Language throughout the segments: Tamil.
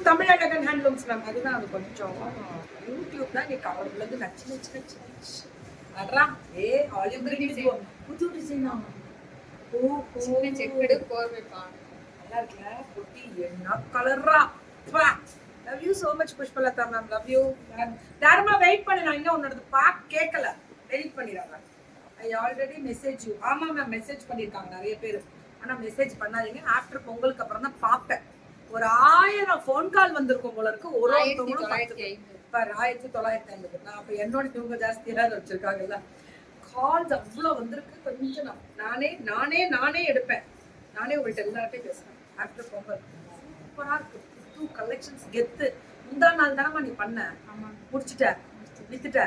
Tamizhazhagan handlooms ma'am. அதுதான் அது கொஞ்சம் யூடியூப் தான் நீ கவர் உள்ளது நச்சு நச்சு நச்சு நச்சு அட்ரா. ஏ ஆலிவ் கிரீன் புது டிசைனா. ஓ சின்ன செக்குடு கோர்வைப்பா. நல்லா இருக்குல பொட்டி. என்ன கலரா. பா love you so much Pushpalatha ma'am. Love you. தாரமா வெயிட் பண்ணு. நான் இன்னும் உன்னோட பாக் கேட்கல. டெலிட் பண்ணிடுறாங்க. I already message you. ஆமா மேம் மெசேஜ் பண்ணிருக்காங்க நிறைய பேர். ஆனா மெசேஜ் பண்ணாதீங்க. ஆஃப்டர் பொங்கலுக்கு அப்புறம் தான் பாப்பேன். ஒரு 1000 ஃபோன் கால் வந்திருக்கும் போல இருக்கு. ஒரு 1950. நான் அப்ப என்னோட இவங்க ஜாஸ்தியா வச்சிருக்காங்கல்ல. கால்ஸ் அவ்வளவு வந்திருக்கு. கொஞ்சம் நானே நானே நானே எடுப்பேன். நானே உங்கள்கிட்ட எல்லார்ட்டையும் பேசுறேன். ஆஃப்டர் பொங்கல் சூப்பரா இருக்கு. புது கலெக்ஷன்ஸ் கெத்து. முந்தா நாள் தானமா நீ பண்ண. முடிச்சுட்ட வித்துட்ட.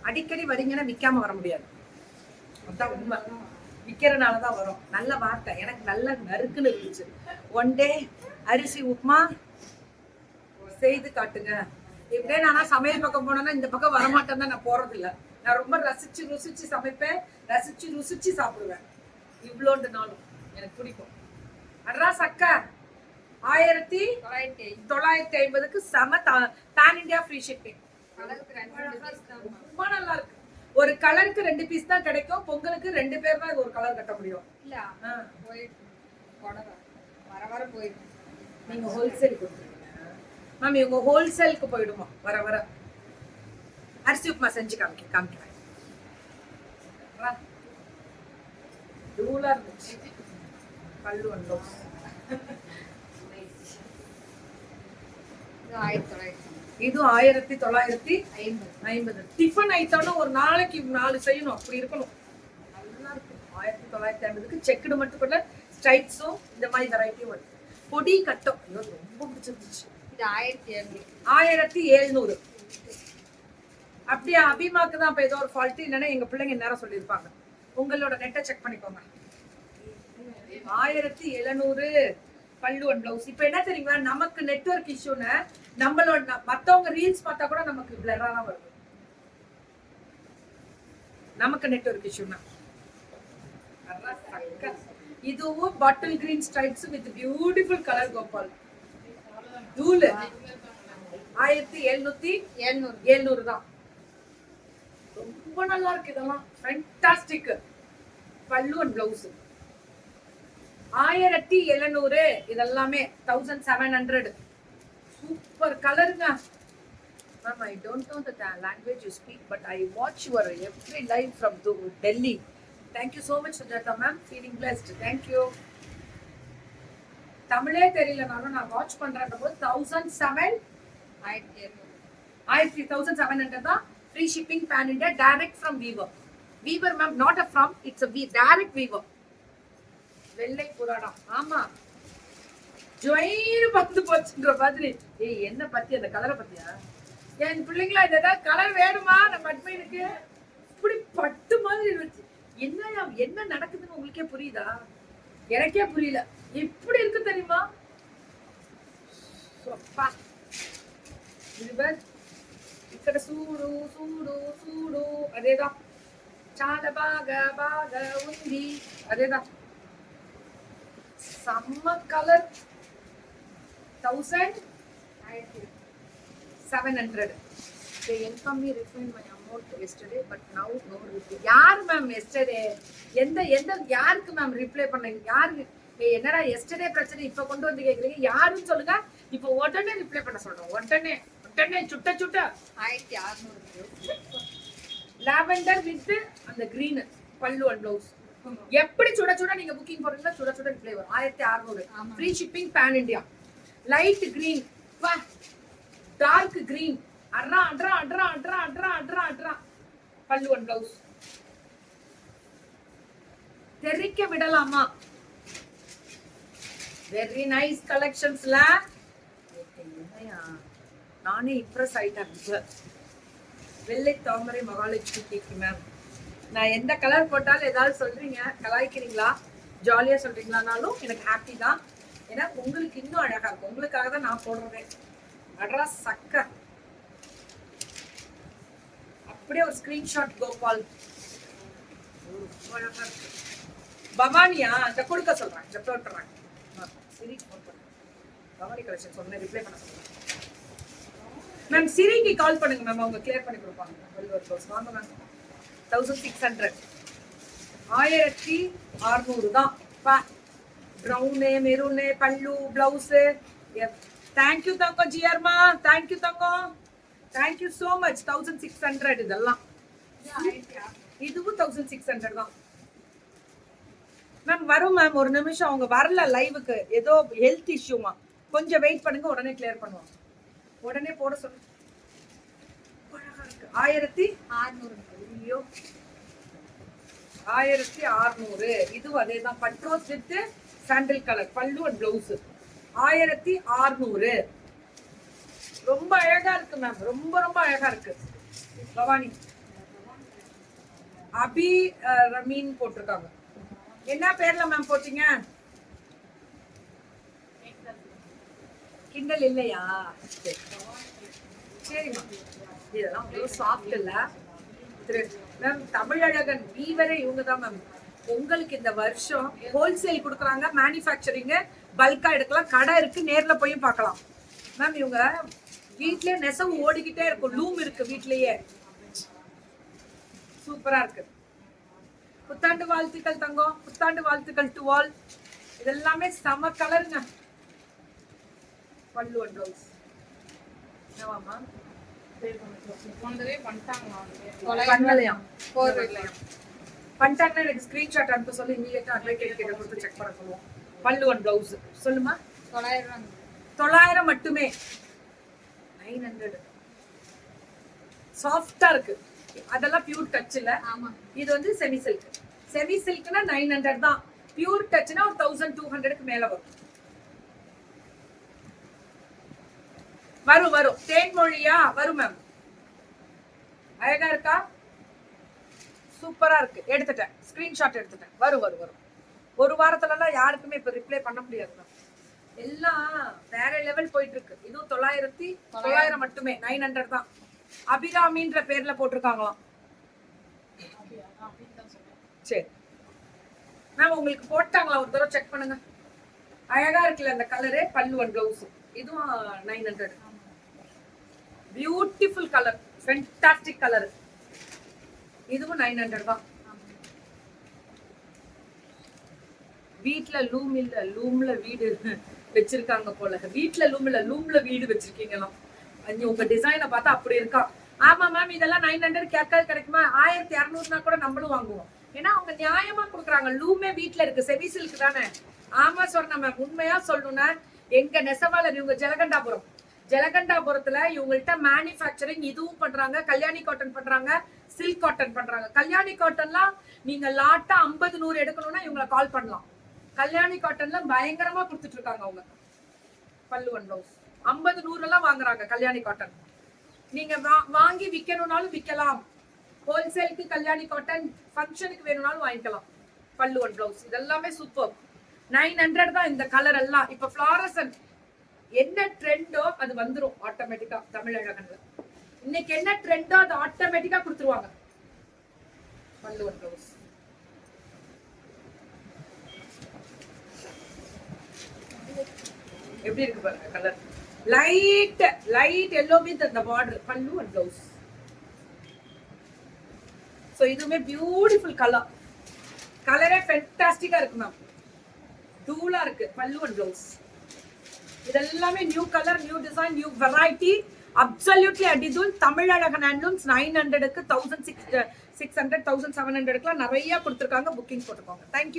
அடிக்கடி வரீங்கன்னா விற்காம வர முடியாது. அதான் உண்மை. விற்கிறனாலதான் வரும். நல்ல வார்த்தை எனக்கு நல்ல நறுக்குன்னு இருந்துச்சு. ஒன் டே அரிசி உப்புமா செய்து காட்டுங்க. இப்படியே நானா சமையல் பக்கம் போனேன்னா இந்த பக்கம் வரமாட்டேன் தான். நான் போறது இல்லை. நான் ரொம்ப ரசிச்சு ருசிச்சு சமைப்பேன். ரசிச்சு ருசிச்சு சாப்பிடுவேன். இவ்வளோண்டு நாளும் எனக்கு பிடிக்கும். அட்ரா சக்கா 1950க்கு செம பேன் இண்டியா ஃப்ரீ ஷிப்பிங். ரொம்ப நல்லா இருக்கு. ஒரு கலருக்கு 2 பீஸ் தான் கிடைக்கும். பொங்கலுக்கு 2 பேர் தான் ஒரு கலர் கட்ட முடியும். இல்ல வர வர போயிடும். நீங்க ஹோல்சேல் கொடுத்துருங்க மேம். இவங்க ஹோல்சேலுக்கு போயிடுமா வர வர. அரிசி உப்புமா செஞ்சு காமிக்கிறேன். ரூலா இருந்துச்சு. பல்லு வந்தோம். இது 1950. டிஃபன் ஐட்டம்னா ஒரு நாளைக்கு 4 செய்யணும். அப்படி இருக்கணும். நல்லா இருக்கும். 1950க்கு செக்குடு மட்டும் கூட ஸ்ட்ரைட்ஸும் இந்த மாதிரி வெரைட்டியும் வருது. பொடி கட்டம் ரொம்ப பிடிச்சிருந்துச்சு. இது 1700. அப்படியே அபிமாக்கு தான் இப்ப ஏதோ ஒரு ஃபால்ட். இல்லைன்னா எங்க பிள்ளைங்க நேரம் சொல்லியிருப்பாங்க. உங்களோட நெட்டை செக் பண்ணிக்கோங்க. 1700 பல்லு அண்ட் பிளவுஸ். இப்ப என்ன தெரியுங்களா, நமக்கு நெட்வொர்க் இஷ்யூன்னு நம்மளோட மத்தவங்க ரீல்ஸ் பார்த்தா கூட நமக்கு பிளரா தான் வருது. நமக்கு நெட்வொர்க் இஷ்யூனா. இதுவும் bottle green stripes with beautiful colour Gopal. தூள் 1700 தான். ரொம்ப நல்லா இருக்கு. இதெல்லாம் ஃபேண்டாஸ்டிக். பல்லு அண்ட் பிளவுஸ் 1700. இதெல்லாமே 1700. சூப்பர் கலருங்க. Ma'am, I don't know the language you speak, but I watch your every live from Delhi. Thank you so much, Sujata ma'am. Feeling blessed. Thank you. தமிழே தெரியலனாலும் நான் வாட்ச் பண்றேன் போது 1700 தான். Free shipping pan India direct from weaver. Weaver ma'am, not a from, it's a direct weaver. வெள்ளை புராடம். ஆமா ஜொயின்னு பத்து போச்சுன்ற மாதிரி. ஏய் என்ன பத்தி அந்த கலரை பத்தியா? என் பிள்ளைங்களா இந்த ஏதாவது கலர் வேணுமா நம்ம அட்மைனுக்கு? இப்படி பட்டு மாதிரி இருந்துச்சு. என்ன நடக்குதுன்னு உங்களுக்கே புரியுதா? எனக்கே புரியல. எப்படி இருக்கு தெரியுமா? ఇక్కడ చూడు చూడు చూడు అదేదా చాలా బాగా బాగా ఉంది. అదేదా సమ్మ colour 1700. They informed me refund my amount yesterday, but now no reply. யார் மேம் yesterday? எந்த யாருக்கு மேம் ரிப்ளை பண்ணீங்க? யாருக்கு? என்னடா yesterday பிரச்சனை இப்ப கொண்டு வந்து கேக்குறீங்க? யாருன்னு சொல்லுங்க. இப்ப உடனே ரிப்ளை பண்ண சொல்றோம். உடனே சுட்ட 1600. லாவெண்டர் வித் அந்த கிரீன் பல்லு அண்ட் பிளவுஸ். எப்படி சுட நீங்க புக்கிங் போறீங்களா சுட ரிப்ளை வரும். 1600. Free shipping pan India. Light green, dark green. அட்ரா பல்லு அண்ட் பிளவுஸ். தெரிக்க விடலாமா? வெரி நைஸ் கலெக்ஷன்ஸ்ல. நானே இம்ப்ரெஸ் ஆயிட்டேன். வெள்ளை தாமரை மகாலட்சுமி கேக்கு மேம். நான் எந்த கலர் போட்டாலும் ஏதாவது சொல்றீங்க, கலாய்க்கிறீங்களா, ஜாலியா சொல்றீங்களானாலும் எனக்கு ஹாப்பி தான். ஏன்னா உங்களுக்கு இன்னும் அழகா இருக்கும். உங்களுக்காக தான் நான் போடுறதே. அட்ரா சக்க. அப்படியே ஒரு ஸ்கிரீன்ஷாட் கோபால். பவானியா இந்த கொடுக்க சொல்றேன். இந்த போட்டுறேன். சரி பவானி கலெக்ஷன் சொன்னேன், ரிப்ளை பண்ண சொல்லுங்க மேம். சிரிக்கு கால் பண்ணுங்க மேம், அவங்க கிளியர் பண்ணி கொடுப்பாங்க. வாங்க மேம். 1600 1600 தான். ப்ரௌனு மெரூனு பல்லு பிளவுஸ். தேங்க்யூ தங்கம் ஜிஆர்மா, தேங்க்யூ தங்கம், தேங்க்யூ சோ மச். 1600 இதெல்லாம். இதுவும் 1600 தான் மேம். வரும் மேம், ஒரு நிமிஷம் அவங்க வரல லைவுக்கு, ஏதோ ஹெல்த் இஷ்யூமா. கொஞ்சம் வெயிட் பண்ணுங்க, உடனே கிளியர் பண்ணுவாங்க. உடனே போட சொல்லு. 1600. ஐயோ 1600. இதுவும் அதே தான், பட்ரோஸ் வித் சாண்டில் கலர் பல்லு அண்ட் பிளவுஸ். 1600. ரொம்ப அழகா இருக்கு மேம், ரொம்ப ரொம்ப அழகா இருக்கு. பவானி அபி ரமீன் போட்டிருக்காங்க. என்ன பேர்ல மேம் போட்டீங்க? கிண்டல் இல்லையா? சரிம்மா. இதெல்லாம் அவ்வளோ சாஃப்ட் இல்ல மேம். தமிழழகன் வீவரே இவங்க தான் மேம். உங்களுக்கு இந்த வருஷம் ஹோல்சேல் கொடுக்குறாங்க, மேனுஃபேக்சரிங் பல்கா எடுக்கலாம், கடை இருக்கு, நேர்ல போய் பார்க்கலாம் மேம். இவங்க வீட்லயே நெசவு ஓடிக்கிட்டே இருக்கும், லூம் இருக்கு வீட்லயே. சூப்பரா இருக்கு. புத்தாண்டு வாழ்த்துக்கள் தங்கம், புத்தாண்டு வாழ்த்துக்கள் டு ஆல். இதெல்லாமே செம கலருங்க. பல்லு அண்ட் ப்ளவுஸ் என்னவாமா பண்ணிட்டாங்கன்னா எனக்கு ஸ்கிரீன்ஷாட் அனுப்ப சொல்லி இமீடியட்டா அட்வொகேட் கிட்ட கொடுத்து செக் பண்ண சொல்லுவோம். பல்லு அண்ட் ப்ளவுஸ் சொல்லுமா. 900 மட்டுமே. 900 சாஃப்டா இருக்கு. அதெல்லாம் பியூர் டச் இல்ல. இது வந்து செமி சில்க். செமி சில்க்னா 900 தான். பியூர் டச்னா ஒரு 1200க்கு மேல வரும். வரும் தேன்மொழியா வரும் மேம். அழகா இருக்கா? சூப்பரா இருக்கு. எடுத்துட்டேன், ஸ்கிரீன்ஷாட் எடுத்துட்டேன். வரும். ஒரு வாரத்துல எல்லாம் யாருக்குமே இப்ப ரிப்ளை பண்ண முடியாது மேம். எல்லாம் வேற லெவல் போயிட்டு இருக்கு. இதுவும் 900 மட்டுமே. 900 தான். அபிராமின்ற பேர்ல போட்டிருக்காங்களாம். சரி மேம், உங்களுக்கு போட்டாங்களா? ஒரு தடவை செக் பண்ணுங்க. அழகா இருக்குல்ல அந்த கலரு. பல்லு அண்ட் பிளவுஸ். இதுவும் 900. Beautiful colour, fantastic colour. இதுவும் 900 தான். வீட்ல லூம் இல்ல, லூம்ல வீடு வச்சிருக்காங்க போல. வீட்ல லூம் இல்ல, லூம்ல வீடு வச்சிருக்கீங்களாம். உங்க டிசைனை பார்த்தா அப்படி இருக்கா. ஆமா மேம், இதெல்லாம் 900 கேட்காது கிடைக்குமா? 1200 கூட நம்மளும் வாங்குவோம். ஏன்னா அவங்க நியாயமா கொடுக்குறாங்க. லூமே வீட்ல இருக்கு, செமி சில்க் தானே. ஆமா சொன்ன மேம். உண்மையா சொல்லணும்னா எங்க நெசவாளர் இவங்க ஜலகண்டாபுரத்துல இவங்கள்ட்ட மேனுஃபேக்சரிங் இதுவும் பண்றாங்க, கல்யாணி காட்டன் பண்றாங்க, சில்க் காட்டன் பண்றாங்க. கல்யாணி காட்டன்லாம் நீங்க லாட்டா 50-100 எடுக்கணும்னா இவங்களை கால் பண்ணலாம். கல்யாணி காட்டன்ல பயங்கரமா கொடுத்துட்டு இருக்காங்க அவங்க. பல்லு அண்ட் பிளவுஸ் 50-100 எல்லாம் வாங்குறாங்க கல்யாணி காட்டன். நீங்க வாங்கி விற்கணும்னாலும் விற்கலாம். ஹோல்சேலுக்கு கல்யாணி காட்டன், ஃபங்க்ஷனுக்கு வேணும்னாலும் வாங்கிக்கலாம். பல்லு அண்ட் பிளவுஸ் இதெல்லாமே சூப்பர். 900 தான் இந்த கலர் எல்லாம். இப்ப ஃப்ளாரசன் என்ன ட்ரெண்டோ அது வந்துரும் ஆட்டோமேட்டிக்கா. தமிழழகன்ல இன்னைக்கு என்ன ட்ரெண்டோ அது ஆட்டோமேட்டிக்கா கொடுத்துருவாங்க. பல்லு அண்ட் பிளவுஸ் எப்படி இருக்கு பாருங்க கலர். லைட் எல்லோ வித் அந்த border. Pallu and blouse. So இதுவுமே பியூட்டிஃபுல் கலர். கலரே ஃபென்டாஸ்டிக்கா இருக்கு மேம். தூளா இருக்கு. Pallu and blouse. இதெல்லாமே new colour, new design, new variety. Absolutely அடிதுல். தமிழழகன் ஹேண்ட்லூம்ஸ் 900க்கு 1600 1700க்குலாம் நிறைய கொடுத்துருக்காங்க. புக்கிங் போட்டுக்கோங்க. தேங்க்யூ.